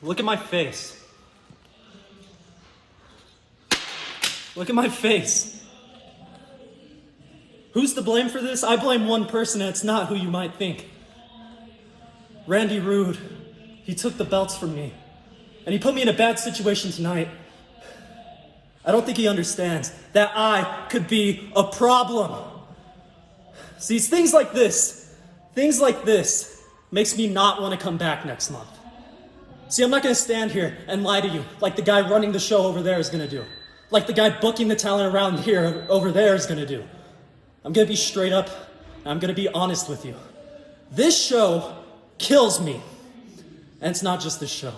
Look at my face. Look at my face. Who's to blame for this? I blame one person, and it's not who you might think. Randy Rude. He took the belts from me, and he put me in a bad situation tonight. I don't think he understands that I could be a problem. See, it's things like this makes me not want to come back next month. See, I'm not going to stand here and lie to you like the guy running the show over there is going to do. Like the guy booking the talent around here over there is going to do. I'm going to be straight up, and I'm going to be honest with you. This show kills me. And it's not just this show.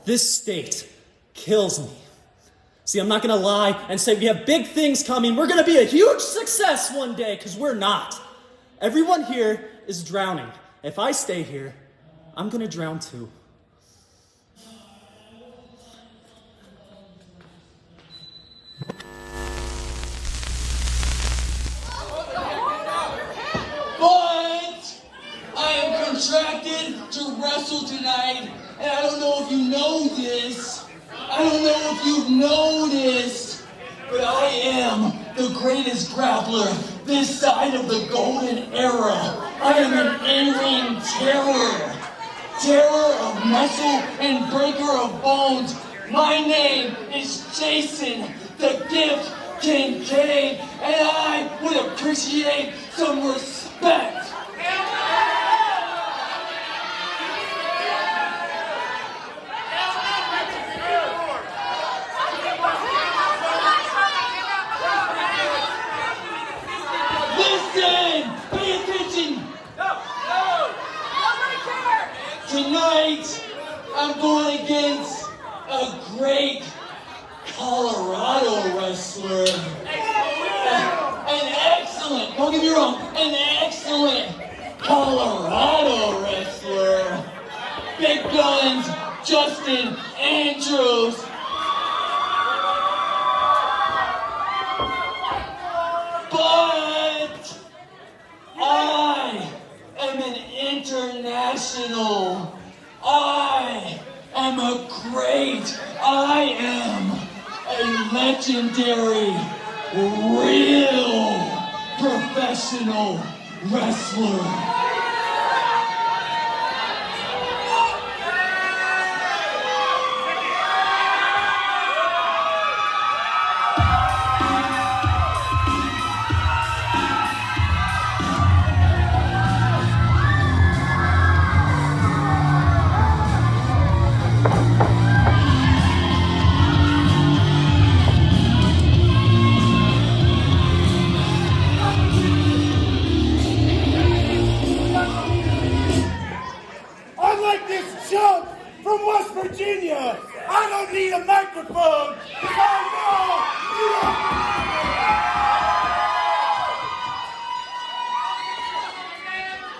This state kills me. See, I'm not going to lie and say we have big things coming. We're going to be a huge success one day, because we're not. Everyone here is drowning. If I stay here, I'm going to drown too. Contracted to wrestle tonight, and I don't know if you know this. I don't know if you've noticed, but I am the greatest grappler this side of the golden era. I am an in-ring terror. Terror of muscle and breaker of bones. My name is Jason, the Gift Kincaid, and I would appreciate some respect. Pay attention! Nobody cares! Tonight, I'm going against a great Colorado wrestler. An excellent, don't get me wrong, an excellent Colorado wrestler. Big Guns, Justin Andrews. But I am an international. I am a great. I am a legendary, real professional wrestler. From West Virginia, I don't need a microphone because I know you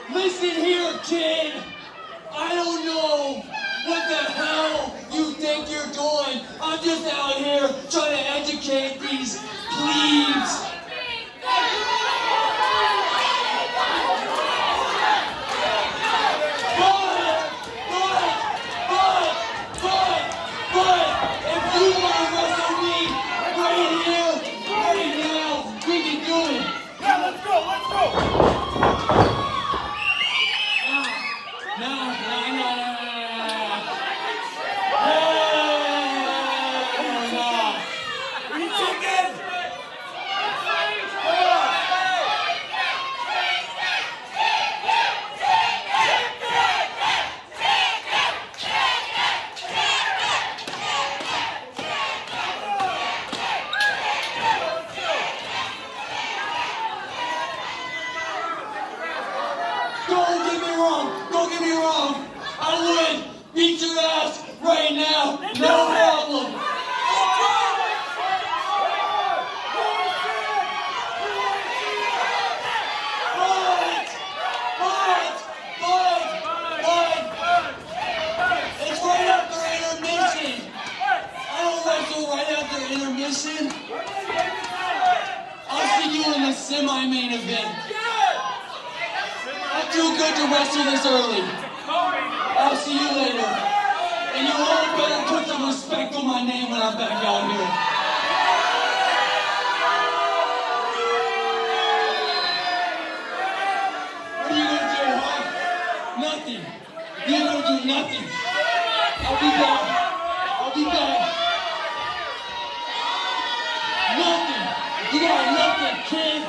don't. Listen here, kid. I don't know what the hell you think you're doing. I'm just out here trying to educate these plebes. Don't get me wrong. I would beat your ass right now. No problem. It's right after intermission. I don't wrestle right after intermission. I'll see you in the semi-main event. I'm too good to wrestle this early. I'll see you later. And you all better put some respect on my name when I'm back out here. What are you gonna do, huh? Nothing. You ain't gonna do nothing. I'll be back. I'll be back. Nothing. You got nothing, kid.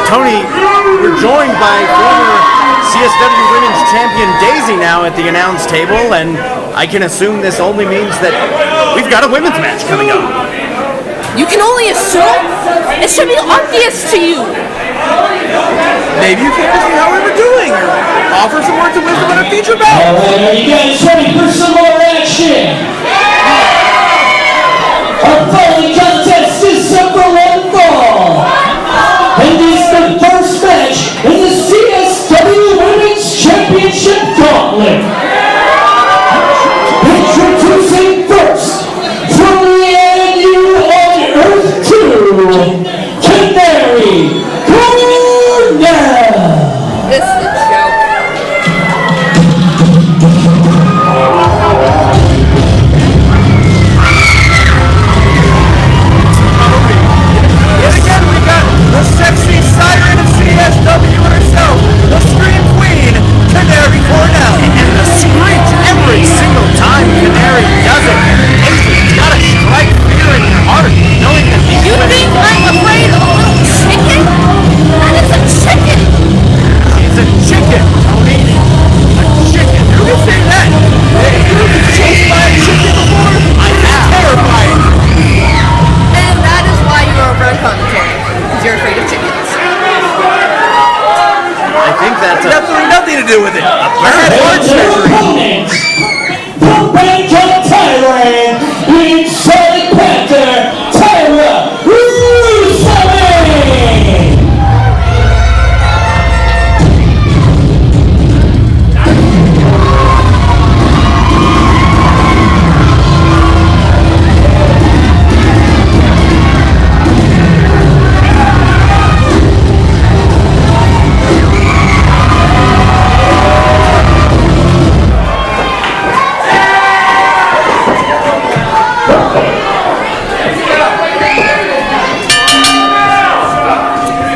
Tony, we're joined by former CSW Women's Champion Daisy now at the announce table, and I can assume this only means that we've got a women's match coming up. You can only assume? It should be obvious to you. Maybe you can ask me how we were doing, or offer some words of wisdom on a future bout. Alright, are you guys ready for some more action? Our following contest is set for one fall. And it's the first match in the CSW Women's Championship Gauntlet. Introducing first, from the ANU on Earth 2, Canary Cornell. This is a joke. Yet again, we got the sexy siren of CSW herself, the Scream Queen, Canary Cornell. And the screech every single time Canary does it. It's gotta strike fear in your heart, knowing that these You think I'm afraid of a little chicken? That is a chicken! It's a chicken, Tony. A chicken. Who can say that? Have you been chased by a chicken before? I have. Terrifying. And that is why you are over on commentary. Because you're afraid of chickens. I think that's absolutely nothing to do with it. A bird heart surgery. Opponents, from Bangkok, Thailand, in Sonic Panther, Tyra Rudeapalooza.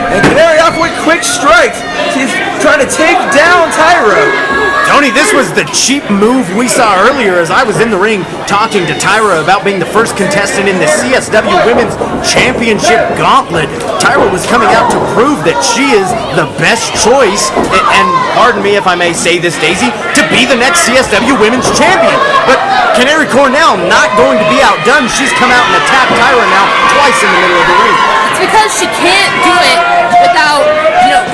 And Canary off with quick strikes. She's trying to take down Tyra. Tony, this was the cheap move we saw earlier as I was in the ring talking to Tyra about being the first contestant in the CSW Women's Championship Gauntlet. Tyra was coming out to prove that she is the best choice, and pardon me if I may say this, Daisy, to be the next CSW Women's Champion. But Canary Cornell not going to be outdone. She's come out and attacked Tyra now twice in the middle of the ring. It's because she can't do it without,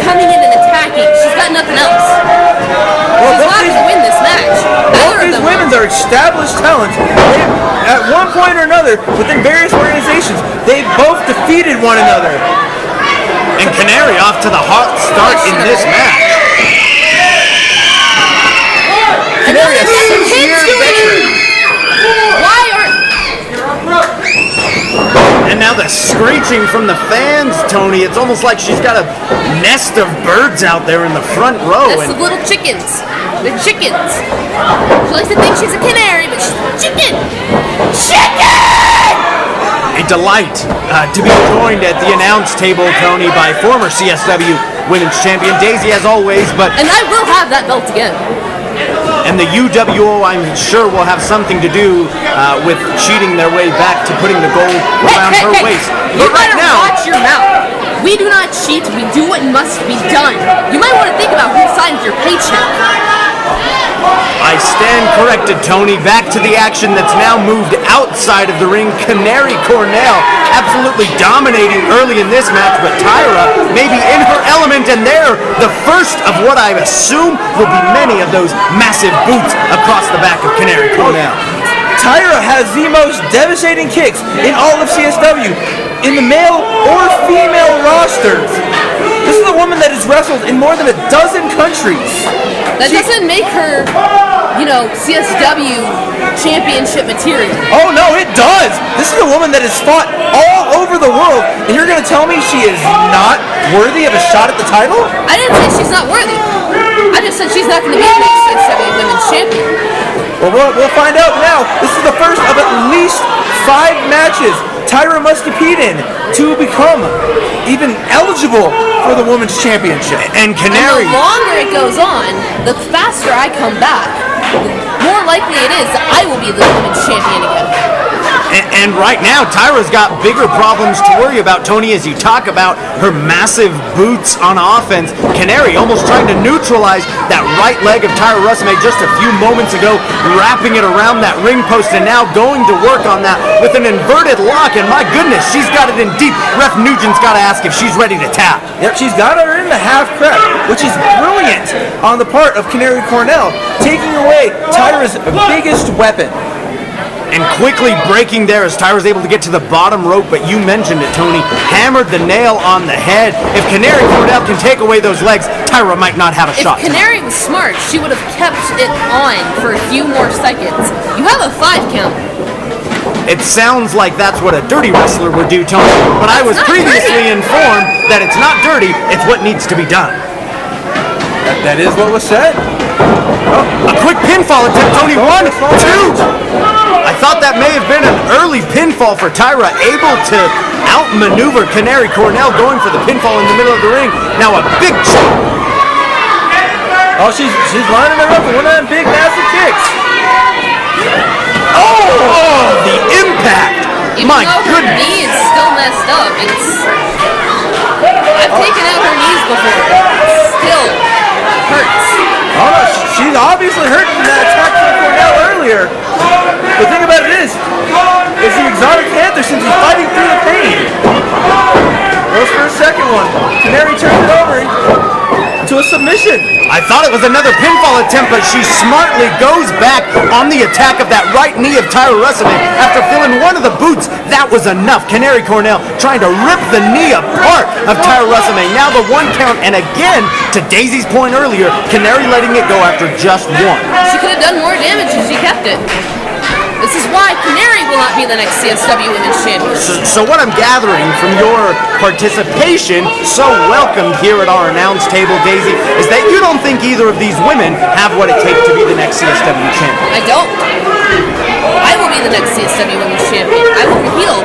coming in and attacking. She's got nothing else. She's not going to win this match. Both these women are established talents. At one point or another, within various organizations, they both defeated one another. And Canary off to the hot start in this match. Canary, a 6-year veteran. Why aren't... And now the screeching from the fans, Tony. It's almost like she's got a nest of birds out there in the front row. That's the little chickens. They're chickens. She likes to think she's a canary, but she's a chicken. Chicken! A delight to be joined at the announce table, Tony, by former CSW Women's Champion. Daisy, as always, And I will have that belt again. and the UWO, I'm sure, will have something to do with cheating their way back to putting the gold around her waist. You But right better now, watch your mouth. We do not cheat. We do what must be done. You might want to think about who signs your paycheck. I stand corrected, Tony. Back to the action that's now moved outside of the ring. Canary Cornell absolutely dominating early in this match, but Tyra maybe in her element, and they're the first of what I assume will be many of those massive boots across the back of Canary Cornell. Tyra has the most devastating kicks in all of CSW, in the male or female rosters. This is a woman that has wrestled in more than a dozen countries. That doesn't make her, CSW championship material. Oh no, it does! This is a woman that has fought all over the world, and you're gonna tell me she is not worthy of a shot at the title? I didn't say she's not worthy. I just said she's not going to be the next CSW Women's Champion. Well, we'll find out now. This is the first of at least 5 matches Tyra must compete in to become even eligible for the Women's Championship. And Canary... And the longer it goes on, the faster I come back, the more likely it is that I will be the Women's Champion again. And right now, Tyra's got bigger problems to worry about, Tony, as you talk about her massive boots on offense. Canary almost trying to neutralize that right leg of Tyra Rusame just a few moments ago, wrapping it around that ring post, and now going to work on that with an inverted lock. And my goodness, she's got it in deep. Ref Nugent's got to ask if she's ready to tap. Yep, she's got her in the half crab, which is brilliant on the part of Canary Cornell, taking away Tyra's biggest weapon. And quickly breaking there as Tyra's able to get to the bottom rope, but you mentioned it, Tony, hammered the nail on the head. If Canary Cornell can take away those legs, Tyra might not have a shot. If Canary was smart, she would have kept it on for a few more seconds. You have a 5 count. It sounds like that's what a dirty wrestler would do, Tony, but I was previously informed that it's not dirty, it's what needs to be done. That is what was said. A quick pinfall attempt, Tony. 1, 2. I thought that may have been an early pinfall for Tyra, able to outmaneuver Canary Cornell, going for the pinfall in the middle of the ring. Now a big chop. Oh, she's lining her up for one of them big, massive kicks. Oh, the impact. Even My though her goodness. knee is still messed up, I've taken out her knees before. It still hurts. Oh no, she's obviously hurt from that attack from Cornell earlier. The thing about it is the exotic panther seems to be fighting through the pain. Goes for a second one. Canary turns it over to a submission. I thought it was another pinfall attempt, but she smartly goes back on the attack of that right knee of Tyra Rusame. After feeling one of the boots, that was enough. Canary Cornell trying to rip the knee apart of Tyra Rusame. Now the 1 count, and again, to Daisy's point earlier, Canary letting it go after just 1. She could have done more damage if she kept it. This is why Canary will not be the next CSW Women's Champion. So what I'm gathering from your participation, so welcomed here at our announce table, Daisy, is that you don't think either of these women have what it takes to be the next CSW champion. I don't. I will be the next CSW Women's Champion. I will heal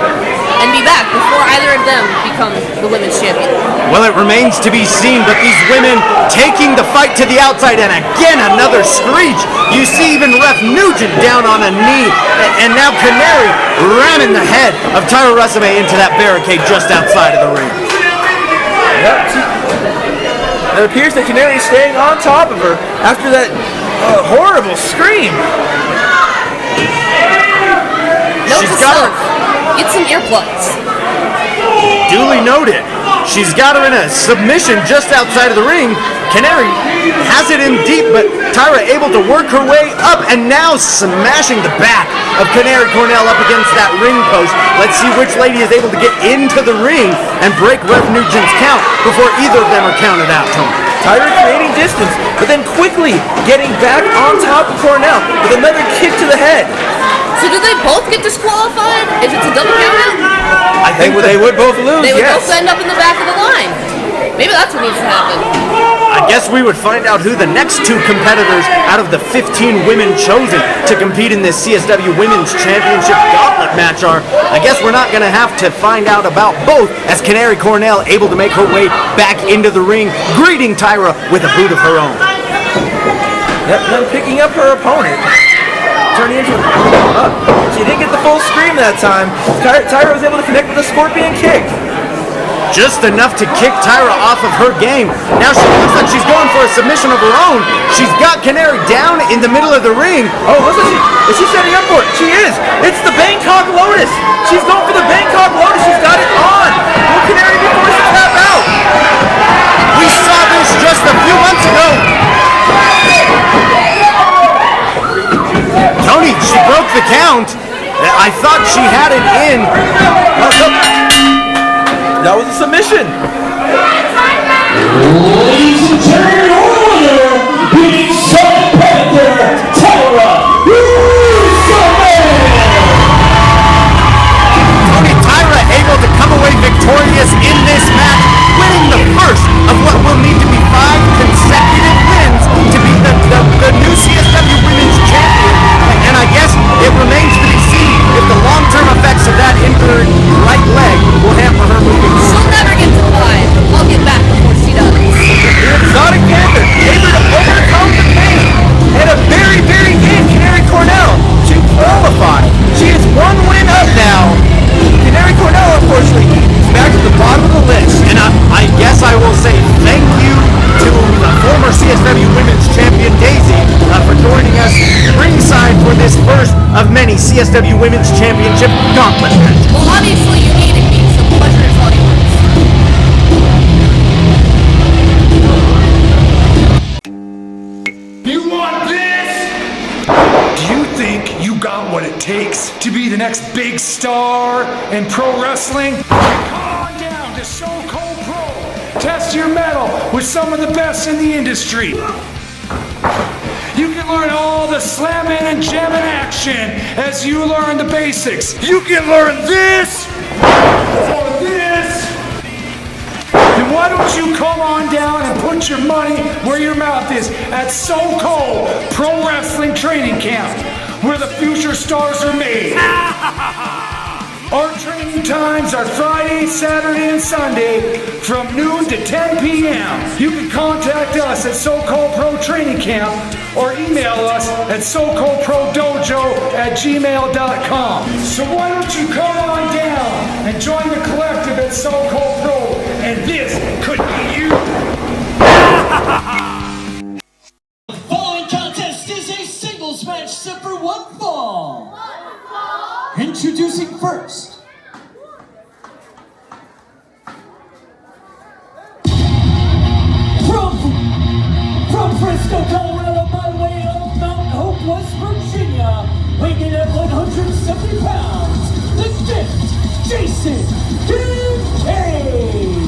and be back before either of them become the Women's Champion. Well, it remains to be seen, but these women taking the fight to the outside, and again another screech. You see even Ref Nugent down on a knee, and now Canary ramming the head of Tyra Rusame into that barricade just outside of the ring. It appears that Canary is staying on top of her after that horrible scream. Note She's to got self, get some earplugs. Duly noted. She's got her in a submission just outside of the ring. Canary has it in deep, but Tyra able to work her way up, and now smashing the back of Canary Cornell up against that ring post. Let's see which lady is able to get into the ring and break Ref Nugent's count before either of them are counted out, Tony. Tyra creating distance, but then quickly getting back on top of Cornell with another kick to the head. So do they both get disqualified if it's a double count out? I think they would both lose, They would yes. both end up in the back of the line. Maybe that's what needs to happen. I guess we would find out who the next two competitors out of the 15 women chosen to compete in this CSW Women's Championship Gauntlet match are. I guess we're not going to have to find out about both, as Canary Cornell able to make her way back into the ring, greeting Tyra with a boot of her own. Yep, then picking up her opponent. Turning into she didn't get the full scream that time. Tyra was able to connect with a scorpion kick. Just enough to kick Tyra off of her game. Now she looks like she's going for a submission of her own. She's got Canary down in the middle of the ring. Oh, listen, is she setting up for it? She is. It's the Bangkok Lotus. She's going for the Bangkok Lotus. She's got it on. Will Canary be forced to tap out? We saw this just a few months ago. Tony, she broke the count. I thought she had it in. That was a submission. Ladies and gentlemen, order, beating some competitor, Tyra Tony, Tyra able to come away victorious in this match, winning the first of what will need to be 5 consecutive wins to be the new CSW Women's Champion. And I guess it remains to be seen if the long-term effects of that injured right leg will hamper her moving. She'll never get to 5. I'll get back before she does. The Exotic Panther able to overcome the pain and a very, very game Canary Cornell to qualify. She is 1 win up now. Canary Cornell, unfortunately, is back at the bottom of the list. And I guess I will say thank you to the former CSW Women's Champion Daisy for joining us ringside for this first of many CSW Women's Championship Gauntlet matches. Well, obviously you needed me, so pleasure is all yours. You want this? Do you think you got what it takes to be the next big star in pro wrestling? Come on down to So Cold Pro. Test your mettle with some of the best in the industry. You can learn all the slamming and jamming action as you learn the basics. You can learn this or this. Then why don't you come on down and put your money where your mouth is at So Cold Pro Wrestling Training Camp, where the future stars are made. Our training times are Friday, Saturday, and Sunday from noon to 10 p.m. You can contact us at So Cold Pro Training Camp or email us at SoColdProDojo@gmail.com. So why don't you come on down and join the collective at So Cold Pro, and this could be you. The following contest is a singles match set for 1 fall. Introducing first, from Frisco, Colorado, by way of Mount Hope, West Virginia, weighing in at 170 pounds, the Gift, Jason Kincaid.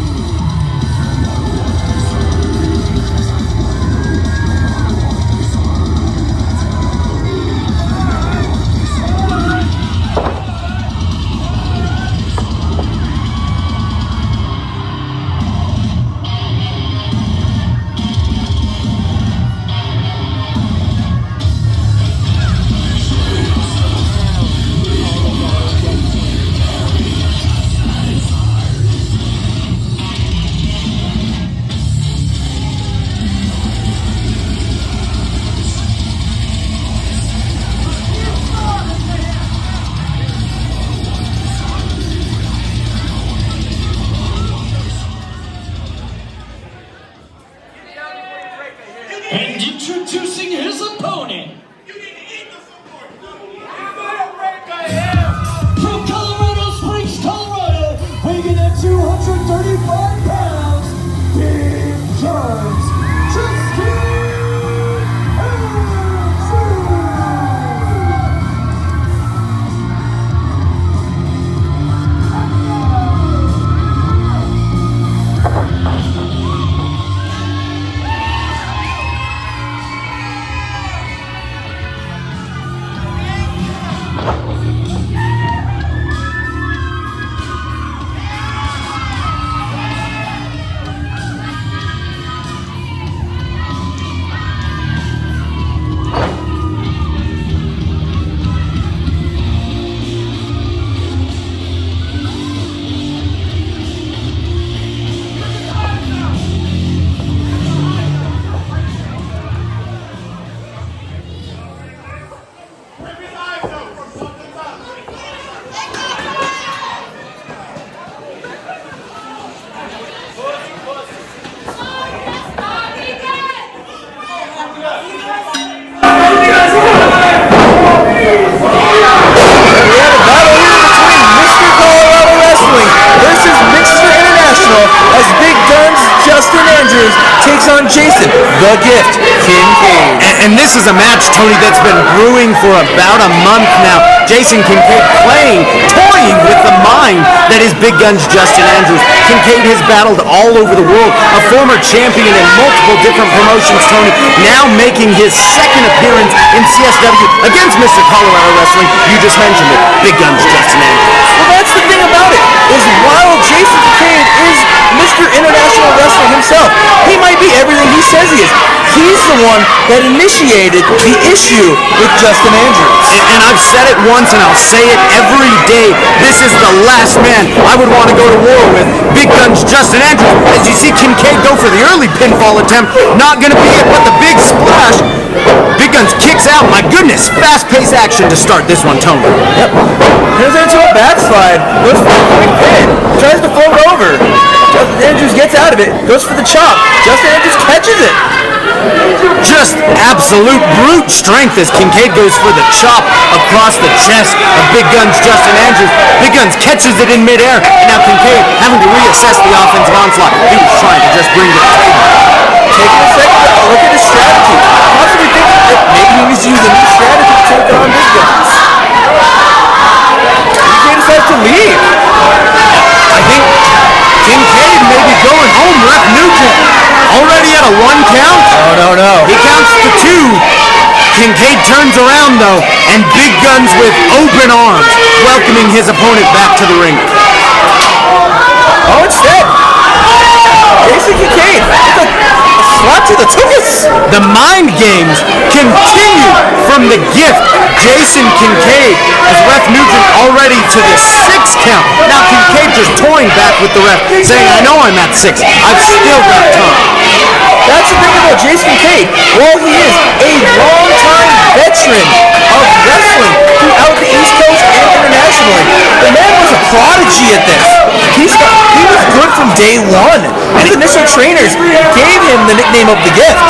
on Jason, the Gift, Kincaid. And this is a match, Tony, that's been brewing for about a month now. Jason Kincaid toying with the mind that is Big Guns Justin Andrews. Kincaid has battled all over the world, a former champion in multiple different promotions, Tony, now making his second appearance in CSW against Mr. Colorado Wrestling. You just mentioned it, Big Guns Justin Andrews. Well, that's the thing about it, is while Jason Kincaid is Mr. International Wrestler himself, he might be everything he says he is. He's the one that initiated the issue with Justin Andrews. And I've said it once and I'll say it every day. This is the last man I would want to go to war with. Big Guns Justin Andrews. As you see Kincaid go for the early pinfall attempt, not going to be it, but the big splash. Big Guns kicks out. My goodness, fast-paced action to start this one, Tony. Yep. Goes into a backslide, goes for a quick pin, tries to fold over. Justin Andrews gets out of it, goes for the chop. Justin Andrews catches it. Just absolute brute strength as Kincaid goes for the chop across the chest of Big Guns Justin Andrews. Big Guns catches it in midair, and now Kincaid having to reassess the offensive onslaught. He was trying to just bring the table. Taking a second to look at his strategy. Possibly thinking that maybe he was using a new strategy to take on Big Guns. Kincaid decides to leave. I think Kincaid may be going home. Ref Nugent already at a 1 count. Oh, no. He counts to 2. Kincaid turns around though, and Big Guns with open arms, welcoming his opponent back to the ring. Oh, instead, Jason Kincaid with a slap to the tuchus. The mind games continue from the Gift, Jason Kincaid, as Ref Nugent already to the 6 count. Now Kincaid just toying back with the ref, saying, I know I'm at 6. I've still got time. That's the thing about Jason Kincaid. While he is a long-time veteran of wrestling throughout the East Coast and internationally, the man was a prodigy at this. He was good from day one. His initial trainers gave him the nickname of the Gift.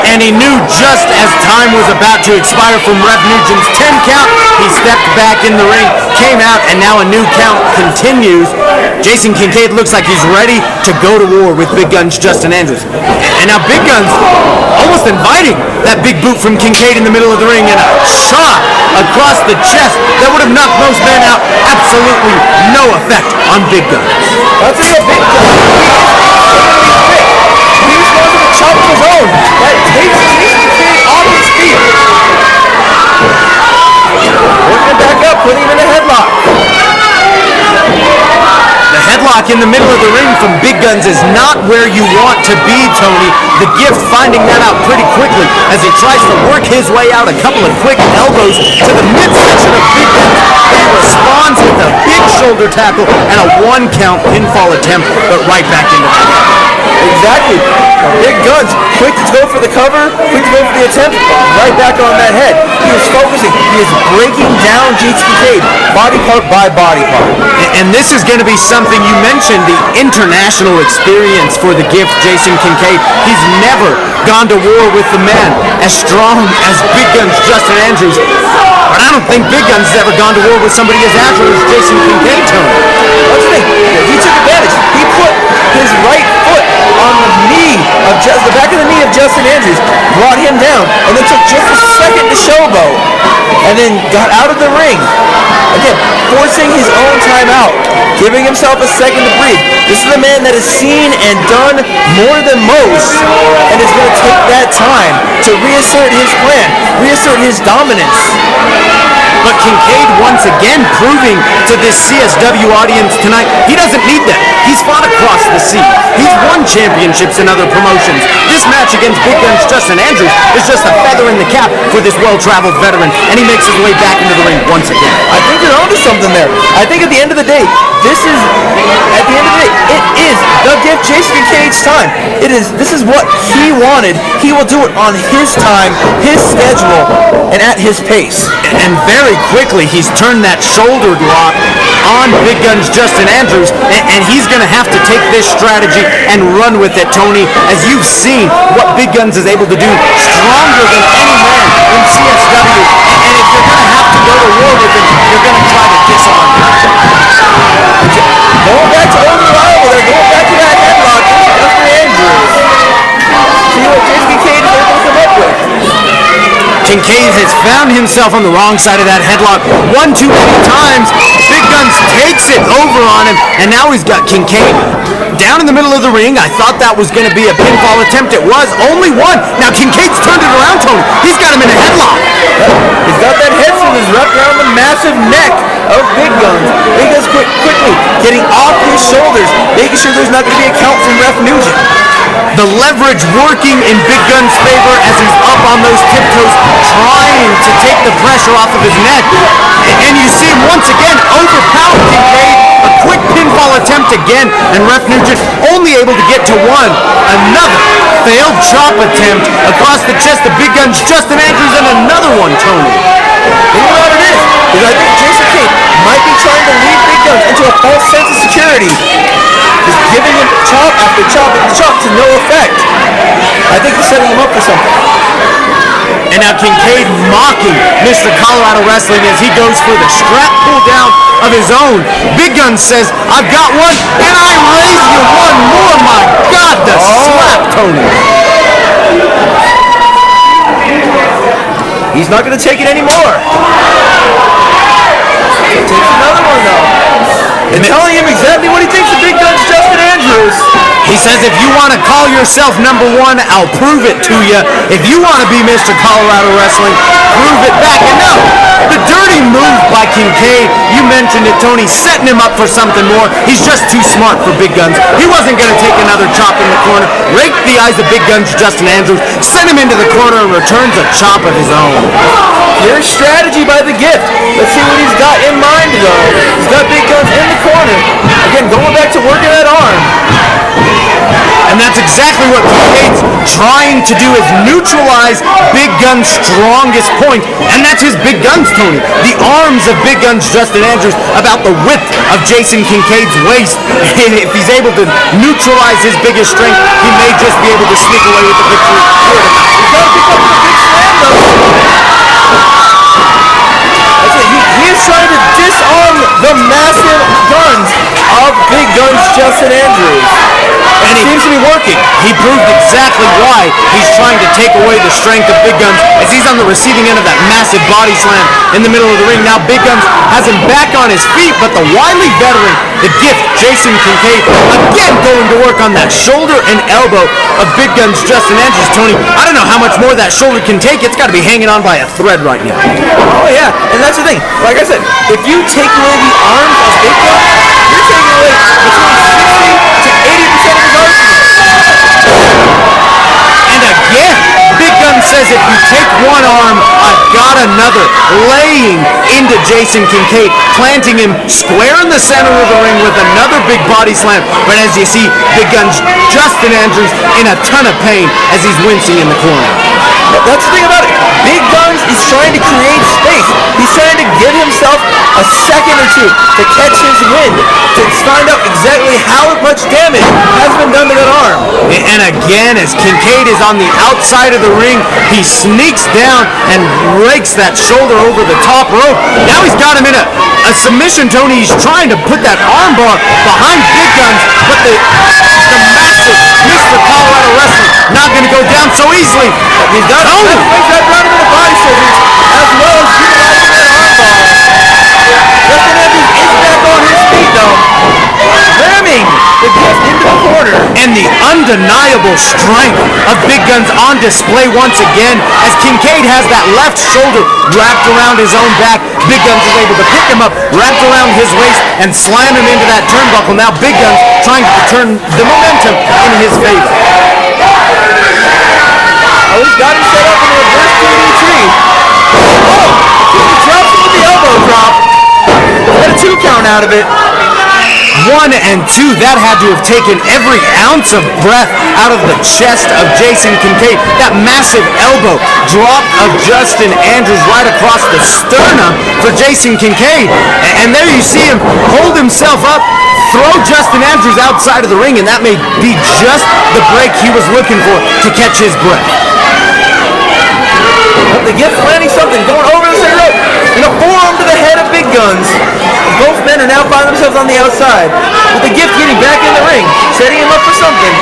And he knew just as time was about to expire from Ref Nugent's 10 count, he stepped back in the ring, came out, and now a new count continues. Jason Kincaid looks like he's ready to go to war with Big Guns Justin Andrews. And now Big Guns almost inviting that big boot from Kincaid in the middle of the ring and a shot across the chest that would have knocked most men out. Absolutely no effect on Big Guns. That's a Big Guns. He responds with a chop of his own that takes Jason Kincaid off his feet. Working back up, putting him in a headlock. The headlock in the middle of the ring from Big Guns is not where you want to be, Tony. The Gift finding that out pretty quickly as he tries to work his way out. A couple of quick elbows to the midsection of Big Guns. He responds with a big shoulder tackle and a 1 count pinfall attempt, but right back into the ring. Exactly. Big Guns, quick to go for the cover, quick to go for the attempt, right back on that head. He is focusing, he is breaking down Jason Kincaid, body part by body part. And this is going to be something you mentioned, the international experience for the Gift, Jason Kincaid. He's never gone to war with the man as strong as Big Guns Justin Andrews. But I don't think Big Guns has ever gone to war with somebody as agile as Jason Kincaid, Tony. That's the thing. He took advantage. He put his right foot on the back of the knee of Justin Andrews, brought him down, and then took just a second to showboat, and then got out of the ring. Again, forcing his own time out, giving himself a second to breathe. This is a man that has seen and done more than most, and is going to take that time to reassert his plan, reassert his dominance. But Kincaid once again proving to this CSW audience tonight, he doesn't need that. He's fought across the sea. He's won championships in other promotions. This match against Big Guns Justin Andrews is just a feather in the cap for this well-traveled veteran, and he makes his way back into the ring once again. I think you're onto something there. I think at the end of the day, it is the Gift, Jason Kincaid's time. This is what he wanted. He will do it on his time, his schedule, and at his pace. And very quickly, he's turned that shoulder lock on Big Guns Justin Andrews, and he's going to have to take this strategy and run with it, Tony, as you've seen what Big Guns is able to do, stronger than any man in CSW, and if you're going to have to go to war with him, you're going to try to disarm him. Going back to old rival, they're going back to that headlock. Justin Andrews. found himself on the wrong side of that headlock one too many times. Big Guns takes it over on him, and now he's got Kincaid down in the middle of the ring. I thought that was going to be a pinfall attempt. It was only one. Now Kincaid's turned it around, Tony. He's got him in a headlock. He's got that head scissors wrapped around the massive neck of Big Guns. Big Guns quickly getting off his shoulders, making sure there's not going to be a count from Ref Nugent. The leverage working in Big Gun's favor as he's up on those tiptoes, trying to take the pressure off of his neck. And you see him once again overpower Kincaid. A quick pinfall attempt again, and Ref Nugent only able to get to one. Another failed chop attempt across the chest of Big Gun's Justin Andrews, and another one, Tony. You know what it is I think Jason Cade might be trying to lead Big Guns into a false sense of security. Just giving him chop after chop after chop to no effect. I think he's setting him up for something. And now Kincaid mocking Mr. Colorado Wrestling as he goes for the strap pull down of his own. Big Gun says, I've got one, and I raise you one more. My God, the slap, Tony. He's not going to take it anymore. He takes another one, though. And telling him exactly what he thinks of Big Gun's Justin Andrews. He says, if you want to call yourself number one, I'll prove it to you. If you want to be Mr. Colorado Wrestling, prove it back. And no, the dirty move by Kincaid, you mentioned it, Tony, setting him up for something more. He's just too smart for Big Guns. He wasn't going to take another chop in the corner, rake the eyes of Big Guns Justin Andrews, send him into the corner, and returns a chop of his own. Pure strategy by the Gift. Let's see what he's got in mind, though. He's got Big Guns in the corner. Again, going back to working that arm. And that's exactly what Kincaid's trying to do, is neutralize Big Gun's strongest point. And that's his Big Guns, Tony. The arms of Big Guns Justin Andrews about the width of Jason Kincaid's waist. And if he's able to neutralize his biggest strength, he may just be able to sneak away with the victory. He's got to pick up with a big slam, though. That's it. He is trying to disarm the massive guns of Big Guns Justin Andrews. And it seems to be working. He proved exactly why he's trying to take away the strength of Big Guns, as he's on the receiving end of that massive body slam in the middle of the ring. Now Big Guns has him back on his feet, but the wily veteran, the Gift, Jason Kincaid, again going to work on that shoulder and elbow of Big Guns Justin Andrews. Tony, I don't know how much more that shoulder can take. It's got to be hanging on by a thread right now. Oh yeah, and that's the thing. Like I said, if you take away the arms of Big Guns, you're taking away between 60 to 80% of his arsenal. And again, Big Gun says, if you take one arm, I've got another. Laying into Jason Kincaid, planting him square in the center of the ring with another big body slam. But as you see, Big Gun's Justin Andrews in a ton of pain as he's wincing in the corner. That's the thing about it. Big Guns is trying to create space. He's trying to give himself a second or two to catch his wind, to find out exactly how much damage has been done to that arm. And again, as Kincaid is on the outside of the ring, he sneaks down and rakes that shoulder over the top rope. Now he's got him in a submission, Tony. He's trying to put that armbar behind Big Guns, but the massive Mr. Colorado Wrestling not going to go down so easily. He's got Tony! that round him in the body scissors, as well as utilizing that armbar. Justin Andrews is back on his feet, though. Ramming the Gift into the corner. And the undeniable strength of Big Guns on display once again, as Kincaid has that left shoulder wrapped around his own back. Big Guns is able to pick him up, wrapped around his waist, and slam him into that turnbuckle. Now Big Guns trying to turn the momentum in his favor. Oh, he's got him set up in a reverse DDT. Oh! He drops him with the elbow drop. Got a 2 count out of it. 1 and 2, that had to have taken every ounce of breath out of the chest of Jason Kincaid. That massive elbow drop of Justin Andrews right across the sternum for Jason Kincaid. And there you see him hold himself up, throw Justin Andrews outside of the ring, and that may be just the break he was looking for to catch his breath. The Gift landing something, going over the center rope, and a forearm to the head of Big Guns. Both men are now finding themselves on the outside, with the Gift getting back in the ring, setting him up for something.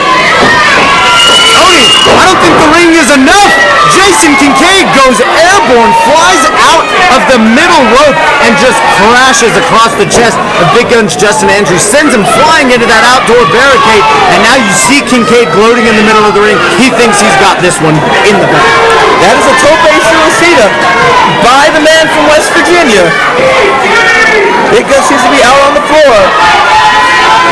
Tony, I don't think the ring is enough. Jason Kincaid goes airborne, flies out of the middle rope, and just crashes across the chest of Big Guns Justin Andrews, sends him flying into that outdoor barricade, and now you see Kincaid gloating in the middle of the ring. He thinks he's got this one in the bag. That is a tope suicida by the man from West Virginia. Big Gun seems to be out on the floor.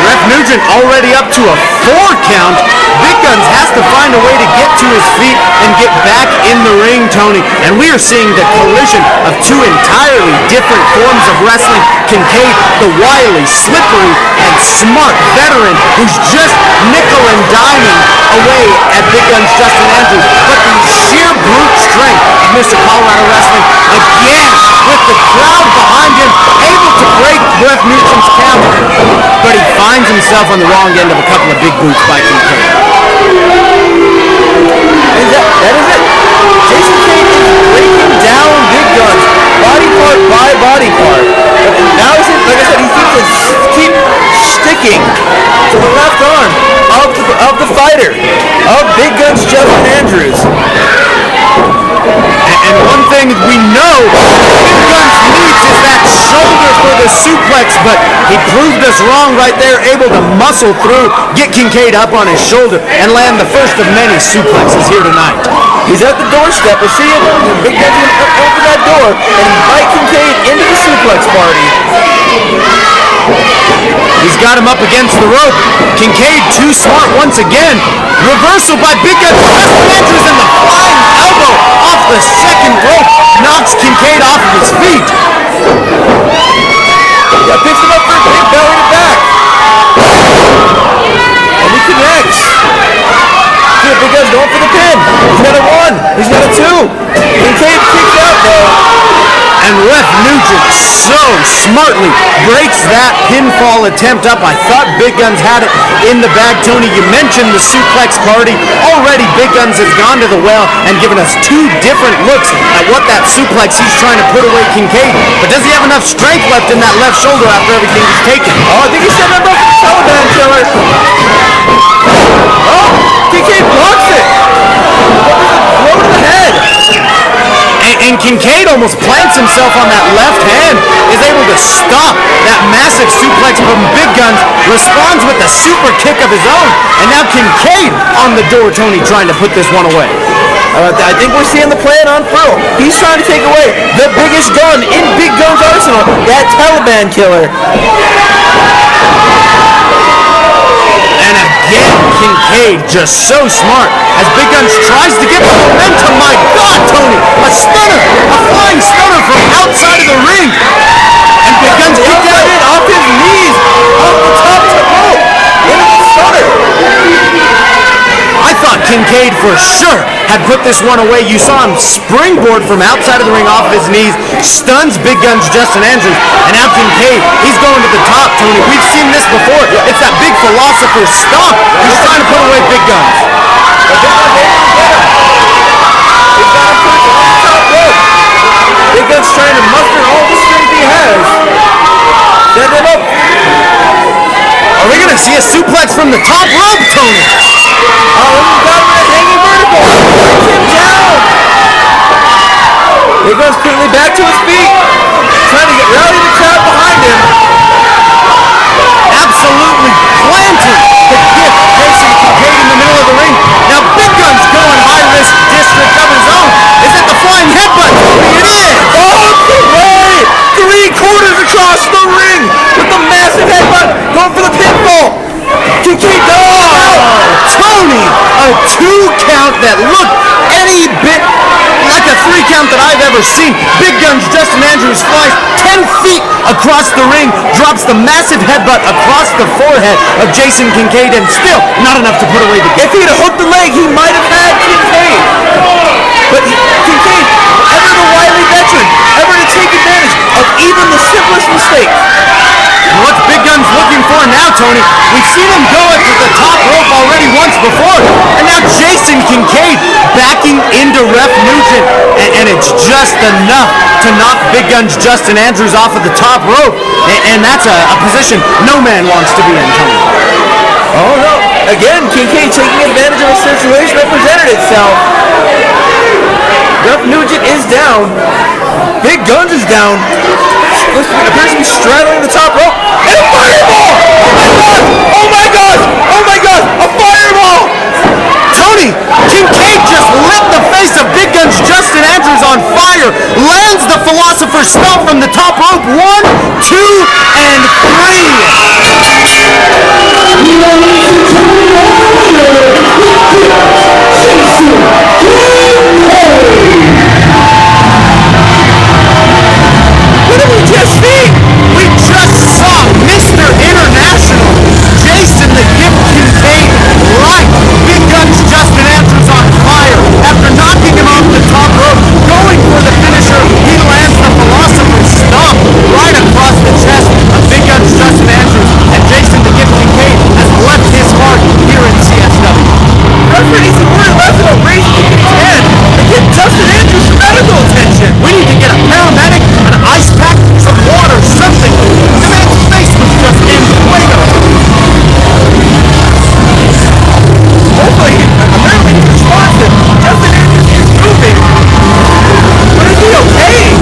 Ref Nugent already up to a 4 count. Big Guns has to find a way to get to his feet and get back in the ring, Tony. And we are seeing the collision of two entirely different forms of wrestling. Kincaid, the wily, slippery, and smart veteran who's just nickel and diming away at Big Guns Justin Andrews. But the sheer brute strength of Mr. Colorado Wrestling, again, with the crowd behind him, able to break Ref Nugent's count. But he finds himself on the wrong end of a couple of big boots by Kincaid. That is it. Jason Kincaid is breaking down Big Guns, body part by body part. But now he's, like I said, he seems to keep sticking to the left arm of the fighter, of Big Guns Justin Andrews. And one thing we know, Big Guns needs is that shoulder for the suplex, but he proved us wrong right there, able to muscle through, get Kincaid up on his shoulder, and land the first of many suplexes here tonight. He's at the doorstep. We'll see him. Big Guns going to open that door and invite Kincaid into the suplex party. He's got him up against the rope. Kincaid too smart once again. Reversal by Big Guns. Justin Andrews in the flying elbow off the second rope. Knocks Kincaid off of his feet. Yeah, picks him up for a big belly to back. And he connects. Good, Big Guns going for the pin. He's got a 1. He's got a 2. Kincaid kicks out though. And Ref Nugent so smartly breaks that pinfall attempt up. I thought Big Guns had it in the bag. Tony, you mentioned the suplex party. Already Big Guns has gone to the well and given us 2 different looks at what that suplex he's trying to put away Kincaid. But does he have enough strength left in that left shoulder after everything he's taken? Oh, I think he's setting up for the Taliban killer. Oh, Kincaid blocks it. Blow to the head. And Kincaid almost plants himself on that left hand, is able to stop that massive suplex from Big Guns, responds with a super kick of his own, and now Kincaid on the door, Tony, trying to put this one away. I think we're seeing the plan unfurl. He's trying to take away the biggest gun in Big Guns' arsenal, that Taliban killer. And again, Kincaid just so smart as Big Guns tries to get the momentum. My God, Tony, a stunner, a flying stunner from outside of the ring. And Big Guns kicked out in off his knees, off the top rope, into the stunner. I thought Kincaid for sure had put this one away. You saw him springboard from outside of the ring off his knees, stuns Big Guns Justin Andrews, and now Kincaid, he's going to the top, Tony. We've seen this before. It's that big philosopher stomp. He's trying to put away Big Guns. Big Guns trying to muster all the strength he has. Set him up. Are we going to see a suplex from the top rope, Tony? Oh, he's got him in a hanging vertical. Brings him down. Big Guns quickly back to his feet. Trying to rally the crowd behind him. Absolutely planted the gift Jason Kincaid in the middle of the ring. Now Big Guns going high-risk district of his own. Is it the flying headbutt? It is! Oh, great! 3/4 across the ring with the massive headbutt. Going for the pinfall. Kincaid, Tony, a 2 count that looked any bit like a 3 count that I've ever seen. Big Guns Justin Andrews flies 10 feet across the ring, drops the massive headbutt across the forehead of Jason Kincaid, and still not enough to put away the game. If he'd have hooked the leg, he might have had Kincaid. But Kincaid, ever the wily veteran, ever to take advantage of even the simplest mistake. And what's Big Guns looking for now, Tony? We've seen him go at the top rope already once before, and now Jason Kincaid backing into Ref Nugent, and it's just enough to knock Big Guns Justin Andrews off of the top rope, and that's a position no man wants to be in, Tony. Oh no. Again, Kincaid taking advantage of a situation that presented itself. Duff Nugent is down. Big Guns is down. Appears to be straddling the top rope. And a fireball! Oh my god! Oh my god! A fireball! Tony, Kincaid just lit the face of Big Guns Justin Andrews on fire, lands the Philosopher's Spell from the top rope. 1, 2, and 3. What did we just see? We just saw Mr. International, Jason the Gift Kincaid, light Big Guns Justin Andrews on fire. After knocking him off the top rope, going for the finisher, he lands the Philosopher's Stomp right across the chest of Big Guns Justin Andrews. And Jason the Gift Kincaid has left his mark here in CSW. Referee needs to worry less about raising his head and get Justin Andrews medical attention. We need to get a paramedic, an ice pack, some water, something. The man's face was just in fuego. Hopefully, apparently he's responsive. Justin Andrews is moving. But is he okay?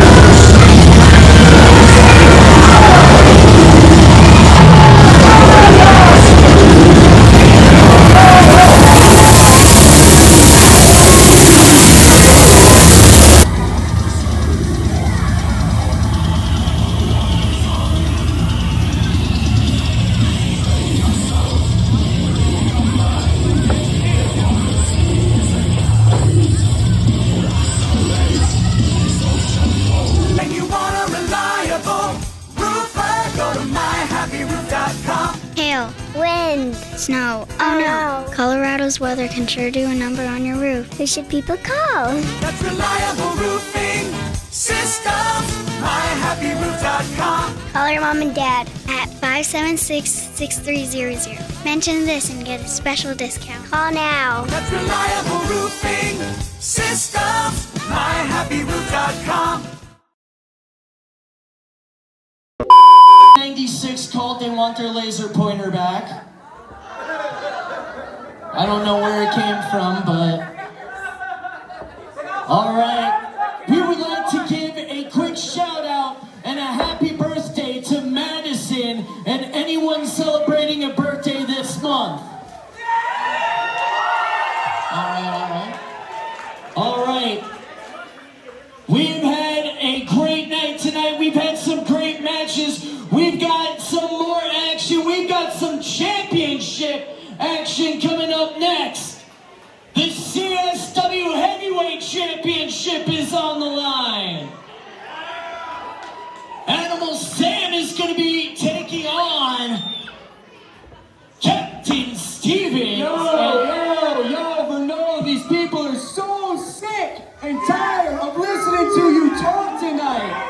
When you want a reliable roofer, go to myhappyroof.com. Hail, wind, snow. Oh no. Colorado's weather can sure do a number on your roof. Who should people call? That's reliable roofing systems. myhappyroof.com. Call your mom and dad at 576-6300. Mention this and get a special discount. Call now. That's reliable roofing systems. myhappyroof.com. 96 called, they want their laser pointer back. I don't know where it came from, but... Alright, we would like to give a quick shout out and a happy birthday to Madison and anyone celebrating a birthday this month. Alright. We've had a great night tonight. We've had some great matches. We've got some more action. We've got some championship action coming up next. The CSW Heavyweight Championship is on the line. Animal Sam is going to be taking on Captain Stevens. Y'all ever know these people are so sick and tired of listening to you talk tonight?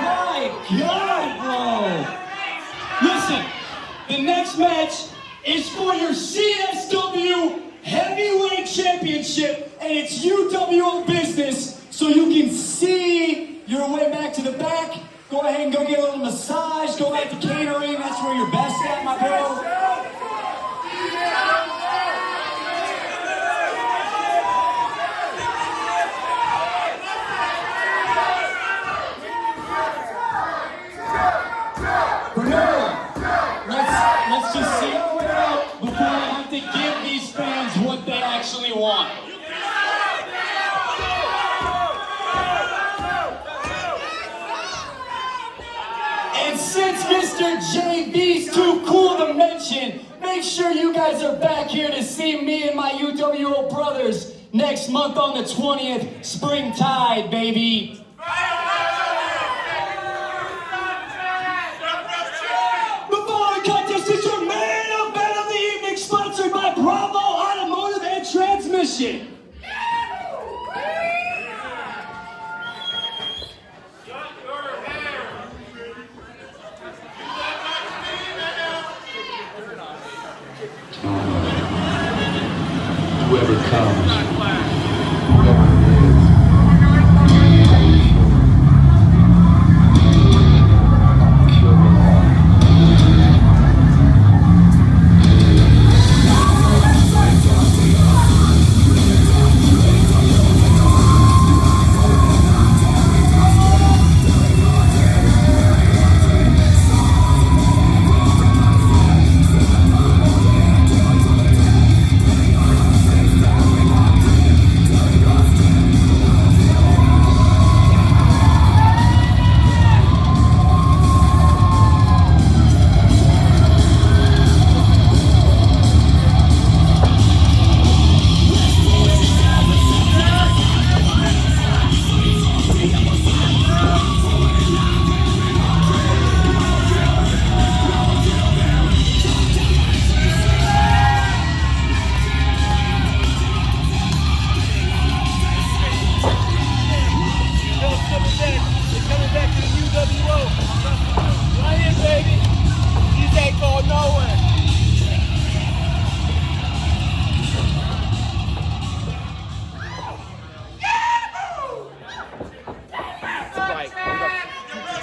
My God, bro. Listen, the next match is for your CSW Heavyweight Championship, and it's UWO business, so you can see your way back to the back. Go ahead and go get a little massage, go back to catering, that's where you're best at, my bro. Let's just see it out before I have to give these fans what they actually want. And since Mr. JV's too cool to mention, make sure you guys are back here to see me and my UWO brothers next month on the 20th, Springtide, baby. Sponsored by Bravo Automotive and Transmission. Whoever comes,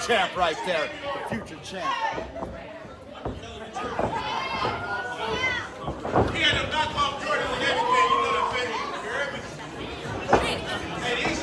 champ right there. The future champ. He had to knock off Jordan with everything. You know that, baby. You heard me? Hey, these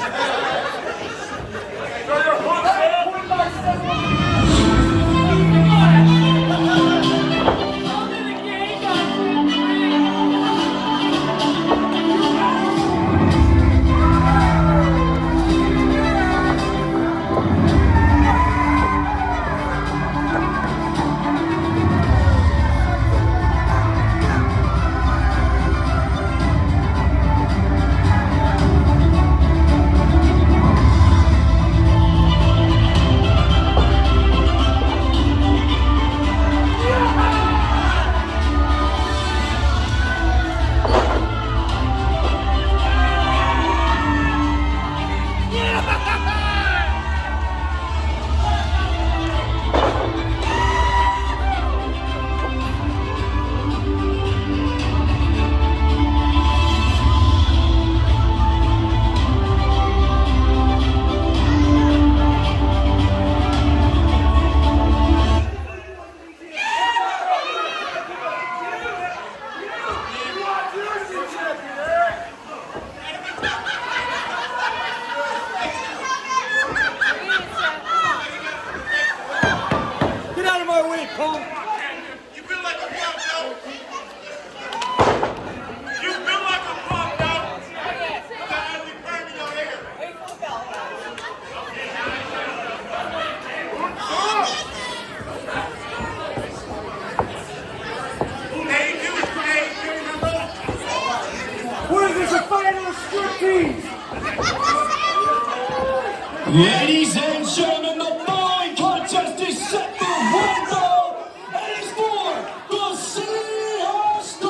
Ladies and gentlemen, the following contest is set for one fall, and it's for the CSW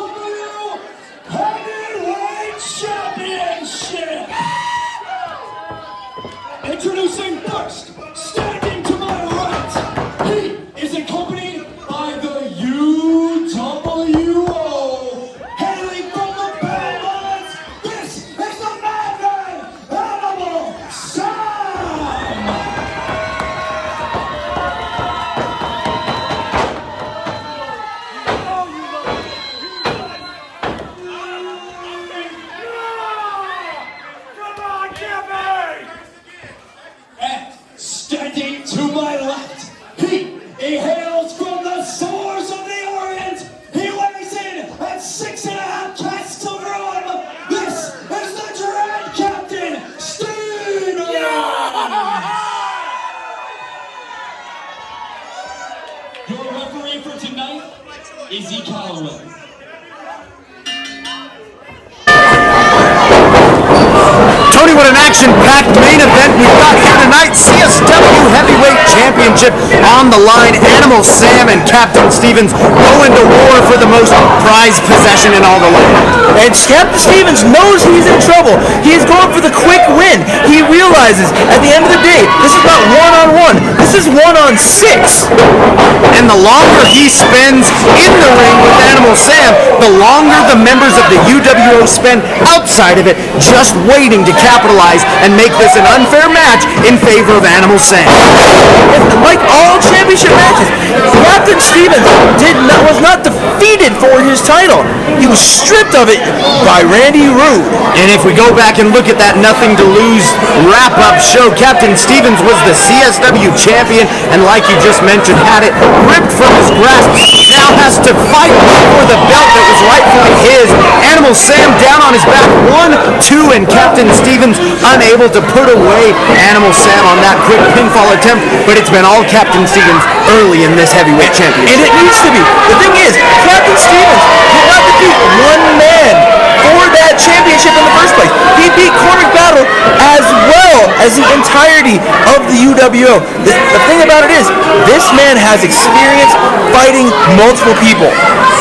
Heavyweight Championship. Introducing first, standing to my right, he is accompanied by the UWO. Hailing from the Badlands, this is the Madman, Animal Sam. And standing to my left, he hails from the shores of the Orient. He weighs in at 6.5 casts of rum. This is the Dread Captain, Steven! Your referee for tonight is E. Calloway. Tony, what an action-packed main event we've got here tonight. CSW Heavyweight Championship on the line. Animal Sam and Captain Stevens go into war for the most prized possession in all the land. And Captain Stevens knows he's in trouble. He is going for the quick win. He realizes at the end of the day, this is not one-on-one. This is 1-on-6. And the longer he spends in the ring with Animal Sam, the longer the members of the UWO spend outside of it, just waiting to capitalize and make this an unfair match in favor of Animal Sam. Like all championship matches, Captain Stevens was not defeated for his title. He was stripped of it by Randy Rude. And if we go back and look at that Nothing to Lose wrap-up show, Captain Stevens was the CSW champion, and like you just mentioned, had it ripped from his grasp. Now has to fight for the belt that was rightfully his. Animal Sam down on his back, 1-2, and Captain Stevens unable to put away Animal Sam on that quick pinfall attempt, but it's been all Captain Stevens early in this heavyweight championship. And it needs to be. The thing is, Captain Stevens did not defeat one man for that championship in the first place. He beat Cormac Battle as well as the entirety of the UWO. The thing about it is, this man has experience fighting multiple people.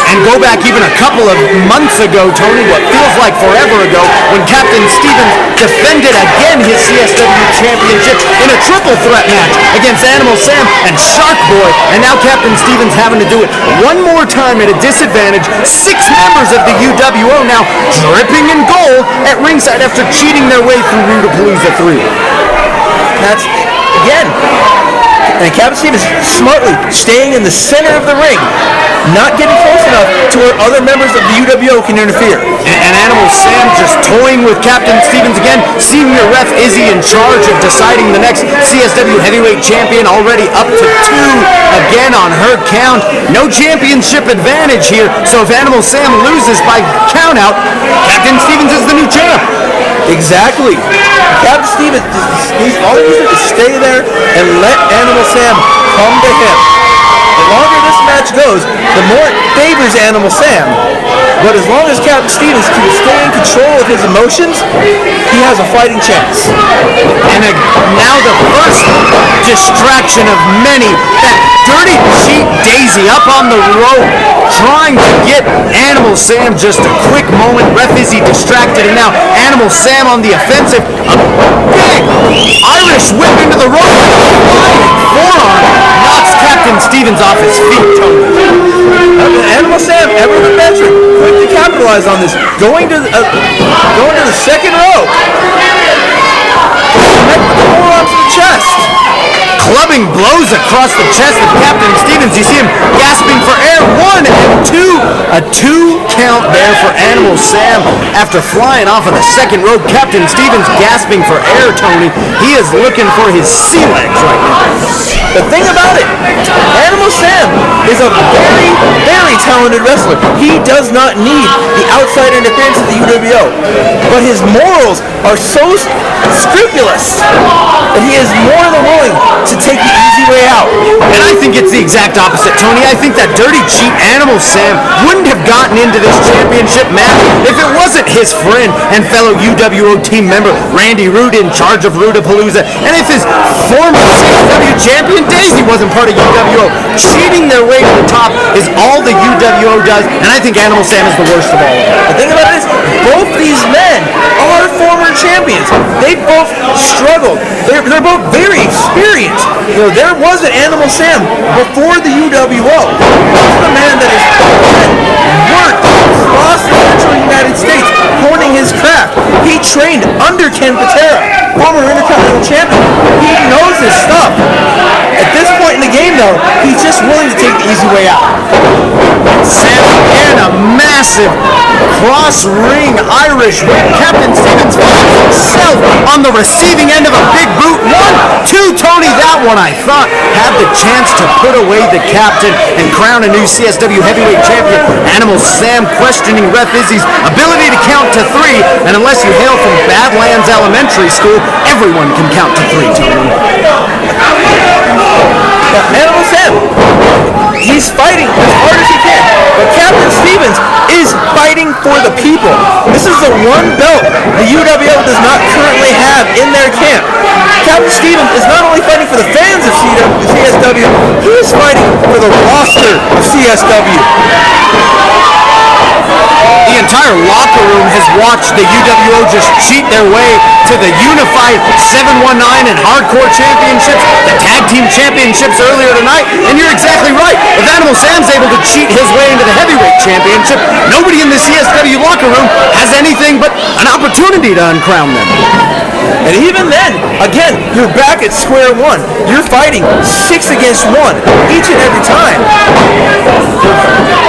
And go back even a couple of months ago, Tony, what feels like forever ago, when Captain Stevens defended again his CSW championship in a triple threat match against Animal Sam and Shark Boy. And now Captain Stevens having to do it one more time at a disadvantage. 6 members of the UWO now dripping in gold at ringside after cheating their way through Rudeapalooza 3. again. And Captain Stevens smartly staying in the center of the ring, not getting close enough to where other members of the UWO can interfere. And Animal Sam just toying with Captain Stevens again. Senior ref Izzy in charge of deciding the next CSW heavyweight champion, already up to 2 again on her count. No championship advantage here, so if Animal Sam loses by count out, Captain Stevens is the new champ. Exactly. Captain Stevens, all he needs to do is stay there and let Animal Sam come to him. The longer this match goes, the more it favors Animal Sam. But as long as Captain Stevens can stay in control of his emotions, he has a fighting chance. And now the first distraction of many. That dirty cheat Daisy up on the rope, trying to get Animal Sam just a quick moment. Ref Izzy distracted, and now Animal Sam on the offensive. A big Irish whip into the rope. Flying forearm knocks Captain Stevens off his feet, Tony. Animal Sam, ever the veteran, quick to capitalize on this. Going to the second rope. Connect with the forearm to the chest. Clubbing blows across the chest of Captain Stevens. You see him gasping for air. 1 and 2. A 2 count there for Animal Sam after flying off of the second rope. Captain Stevens gasping for air, Tony. He is looking for his sea legs right now. The thing about it, Animal Sam is a very, very talented wrestler. He does not need the outside interference of the UWO. But his morals are so scrupulous that he is more than willing to take the easy way out. And I think it's the exact opposite, Tony. I think that dirty cheat Animal Sam wouldn't have gotten into this championship match if it wasn't his friend and fellow UWO team member Randy Rude in charge of Rudeapalooza, and if his former CSW champion Daisy wasn't part of UWO. Cheating their way to the top is all the UWO does, and I think Animal Sam is the worst of all of them. The thing about it is, both these men are former champions. They both struggled. They're both very experienced. You know, there was an Animal Sam before the UWO. This is a man that has worked across the central United States, honing his craft. He trained under Ken Patera, former Intercontinental champion. He knows his stuff. At this point in the game, though, he's just willing to take the easy way out. Sam again, a massive cross-ring Irish whip. Captain Stevens finds himself on the receiving end of a big boot. 1, 2, Tony. That one, I thought, had the chance to put away the captain and crown a new CSW heavyweight champion. Animal Sam questioning Ref Izzy's ability to count to 3, and unless you hail from Badlands Elementary School, everyone can count to 3, Tony. Animal Sam, he's fighting as hard as he can, but Captain Stevens is fighting for the people. This is the one belt the UWO does not currently have in their camp. Captain Stevens is not only fighting for the fans of CSW, he is fighting for the roster of CSW. The entire locker room has watched the UWO just cheat their way to the unified 719 and hardcore championships, the tag team championships earlier tonight, and you're exactly right. If Animal Sam's able to cheat his way into the heavyweight championship, nobody in the CSW locker room has anything but an opportunity to uncrown them. And even then, again, you're back at square one. You're fighting 6 against 1 each and every time.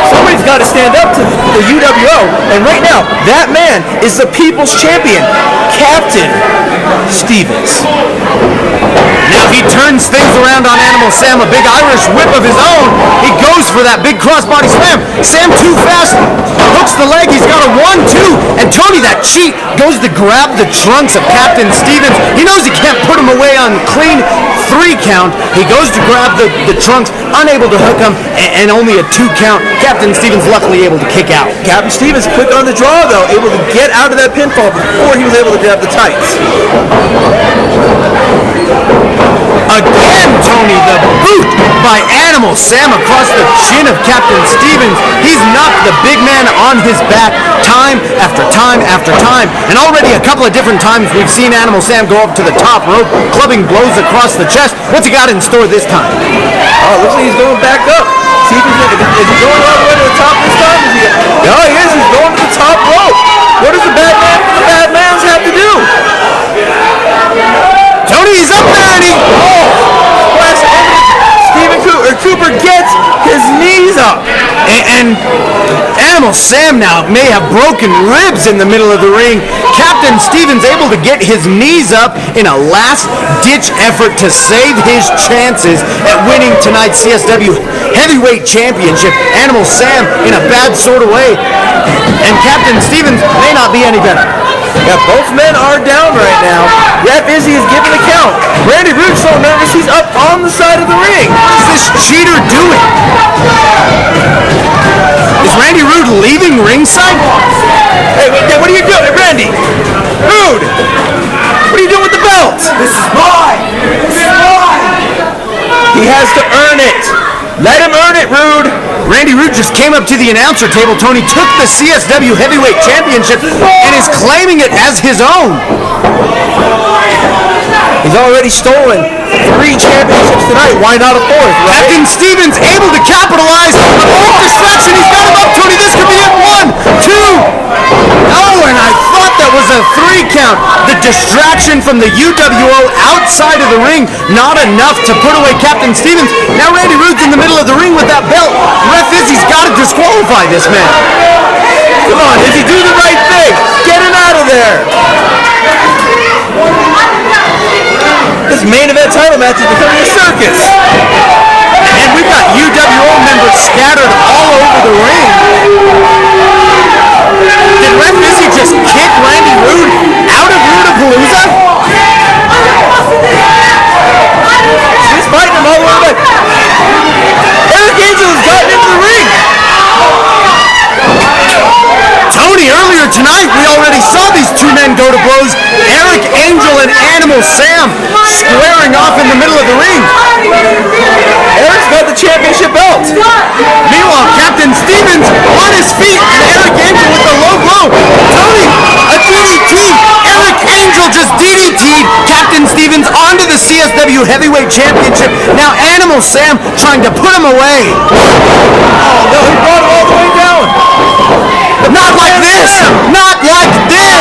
Somebody's got to stand up to the UWO, and right now, that man is the people's champion, Captain Stevens. Now he turns things around on Animal Sam, a big Irish whip of his own. He goes for that big crossbody slam. Sam too fast, hooks the leg. He's got a 1-2, and Tony, that cheat, goes to grab the trunks of Captain Stevens. He knows he can't put him away on clean 3 count. He goes to grab the trunks, unable to hook him, and only a 2 count. Captain Stevens luckily able to kick out. Captain Stevens quick on the draw, though, able to get out of that pinfall before he was able to grab the tights. Again, Tony, the boot by Animal Sam across the chin of Captain Stevens. He's knocked the big man on his back time after time after time. And already a couple of different times we've seen Animal Sam go up to the top rope, clubbing blows across the chest. What's he got in store this time? Oh, looks like he's going back up. See if is he going all the way to the top this time? Oh, he is. He's going to the top rope. What does the bad man's have to do? Tony, he's up there, and he... Oh, And Animal Sam now may have broken ribs in the middle of the ring. Captain Stevens able to get his knees up in a last-ditch effort to save his chances at winning tonight's CSW Heavyweight Championship. Animal Sam in a bad sort of way. And Captain Stevens may not be any better. Yeah, both men are down right now. Ref Izzy is giving a count. Randy Rude's so nervous he's up on the side of the ring. What is this cheater doing? Is Randy Rude leaving ringside? Hey, what are you doing, Randy? Rude! What are you doing with the belt? This is mine! This is mine! He has to earn it. Let him earn it, Rude. Randy Rude just came up to the announcer table, Tony, took the CSW Heavyweight Championship, and is claiming it as his own. He's already stolen 3 championships tonight. Why not a 4th, right? Captain Stevens able to capitalize on the distraction. He's got him up, Tony. This could be it. 1, 2. Oh, and I thought that was a 3 count. The distraction from the UWO outside of the ring, not enough to put away Captain Stevens. Now Randy Rude's in the middle of the ring with that belt. Ref Izzy's got to disqualify this man. Come on, Izzy, do the right thing. Get him out of there. This main event title match is becoming a circus. And we've got UWO members scattered all over the ring. Did Ref Izzy just kick Randy Rude out of Rudeapalooza? He's fighting him all the way back. Eric Angel has gotten into the ring. Tony, earlier tonight we already saw these 2 men go to blows. Eric Angel and Animal Sam squaring off in the middle of the ring. Eric's got the championship belt. Meanwhile, Captain Stevens on his feet and Eric Angel with the low blow. Tony, a DDT. Eric Angel just DDT'd Captain Stevens onto the CSW Heavyweight Championship. Now Animal Sam trying to put him away. Oh, no, he brought him all the way down. Not like this! Not like this!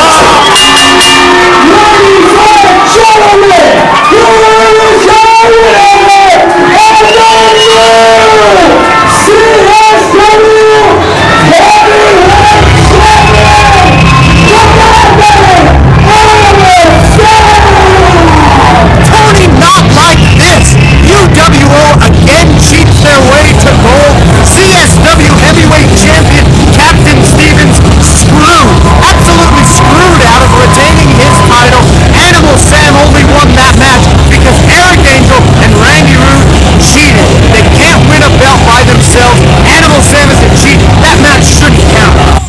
Tony, not like this! UWO again cheats their way to gold. CSW Heavyweight Champion Captain Stevens screwed, absolutely screwed out of retaining his title. Animal Sam only won that match because Eric Angel and Randy Rude cheated. They can't win a belt by themselves. Animal Sam is a cheat. That match shouldn't count.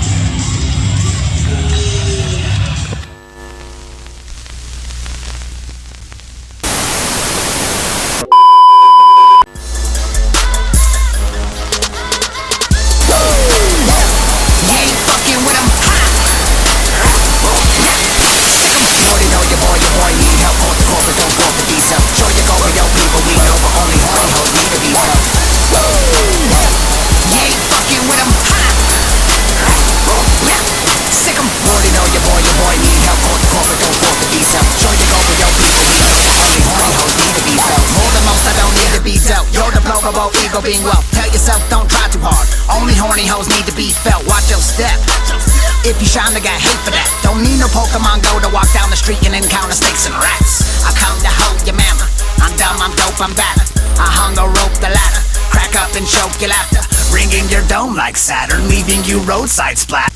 Ego being wealth. Tell yourself don't try too hard. Only horny hoes need to be felt. Watch your step. If you shine, they got hate for that. Don't need no Pokemon Go to walk down the street and encounter snakes and rats. I come to hold your mama. I'm dumb, I'm dope, I'm bad. I hung a rope the ladder. Crack up and choke your laughter. Ringing your dome like Saturn, leaving you roadside splat.